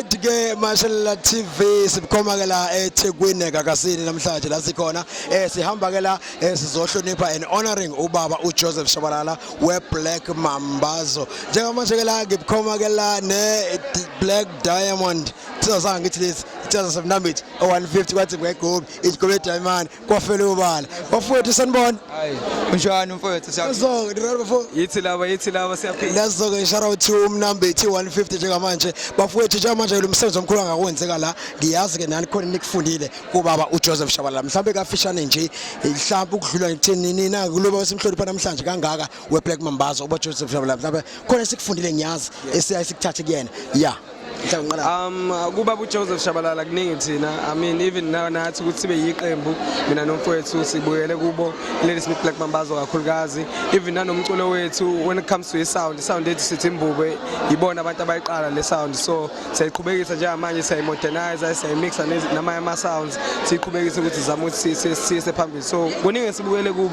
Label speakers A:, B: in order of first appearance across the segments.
A: Alright ke Mashallah TV sibukhoma ke la eThekwini Gagasini namhlanje la sikhona sihamba ke la sizohlonipha and honoring ubaba uJoseph Shabalala we Black Mambazo njengamanje ke la ngibukhoma ke la ne Black Diamond sizozanga ngithi lesi Joseph Nambit 150 kwathi ngegqobi igqobe diamond kwafela ubala bafowethu sanibona
B: hayi unjani mfowethu
A: so direct bafo
B: yithi laba siyaphila
A: let's go shout out to Nambit 150 njengamanje bafowethu njengamanje lo msebenzi omkhulu angakwenzeka la ngiyazi ke nani khona nikufundile kubaba uJoseph Shabalala mhlambe kafishane nje mhlambe ukudlula ngithini nina kuloba wesimhlonipha namhlanje kangaka we Black Mambazo uba Joseph Shabalala mhlambe khona sikufundile ngiyazi esiyayikuthatha kuyena yeah
B: kuba uJoseph Shabalala kuningi thina I mean even nathi ukuthi sibe yiqembu mina nomfowethu sibuyele kubo Lady Smith Black Mambazo kakhulukazi even nanomculo wethu when it comes to sound ethu sithi imbube yibona abantu abayiqala le sound so siyayiqhubekisa njengamanje siyimodernize siyimixa namanye ama sounds siqhubekisa ukuthi zama ukuthi siyise phambili so kuningi sibuyele kubo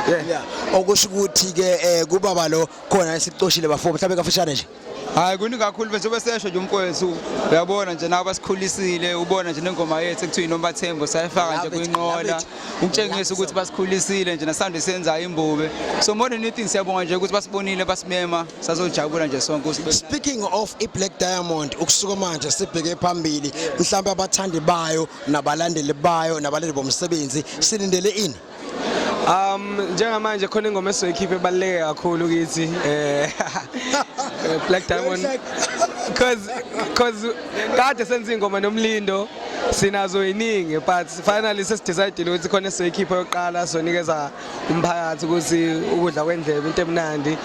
A: yeah okusho ukuthi ke kubaba lo khona esicoshile bafo mhlawumbe kafishane nje
B: hayi kuningi kakhulu bese besesho nje umfowethu uyabona nje nabo basikhulisile ubona nje nengoma yethu ekuthiwa iNombathembo sayifaka nje kuyinqola ukutshengisa ukuthi basikhulisile nje nasound senza imbube so more than anything siyabonga nje ukuthi basibonile basimema sazojabula nje sonke usibona.
A: Speaking of iBlack Diamond ukusuka manje sibheke phambili mhlawumbe abathandi bayo nabalandeli bayo nabaleli bomsebenzi silindele ini
B: njengamanje khona ingoma esoyikhipha ebaleke kakhulu kithi Black Diamond cause kade senza ingoma nomlindo sinazo iningi but finally sesidecide ukuthi khona esoyikhipha yokuqala sonikeza umphakathi ukuthi ukudla kwendlebe into emnandi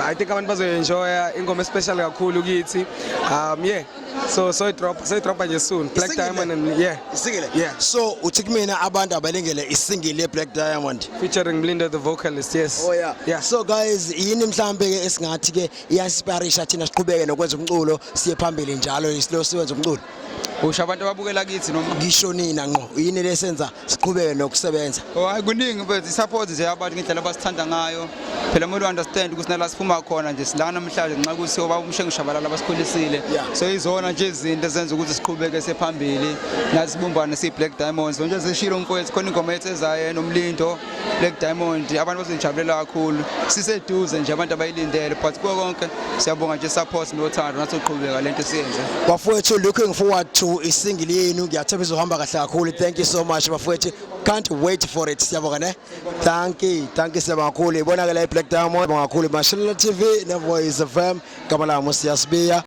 B: I think abantu bazoenjoya ingoma special kakhulu kithi yeah so it drop nje soon Black Diamond and yeah
A: isingile yeah so uthi kumina abantu abalengele isingile Black Diamond
B: featuring Mlindo the vocalist yes
A: oh yeah so guys yini mhlambe ke esingathi ke iyainspiration thina siqhubeke nokwenza umculo siye phambili njalo isilo siwenza umculo
B: usho abantu ababukela kithi noma
A: ngisho nina ngqo yini lesenza siqhubeke nokusebenza
B: hayi kuningi mfethu isupport nje abantu ngendlela abasithanda ngayo phela umuntu understand ukuthi nala siphuma khona nje silana namhlanje nxa kuthi obaba umshengu Shabalala basikhulisile so izona nje izinto ezenza ukuthi siqhubeke sephambili nathi sibumbane siBlack Diamonds nje zishilo mfowethu khona ingoma yethu ezayo nomlindo Black Diamond abantu bazojabulela kakhulu siseduze nje abantu abayilindele but konke siyabonga nje support nothando nathi uqhubeka lento siyenze
A: bafowethu looking forward to isingle yenu ngiyathemba izohamba kahle kakhulu thank you so much bafowethu can't wait for it siyabonga ne thank you siyabonga kakhulu ibonakala iBlack Diamond bonga kakhulu Mashallah TV ne Voice FM kamalamo siyasibiya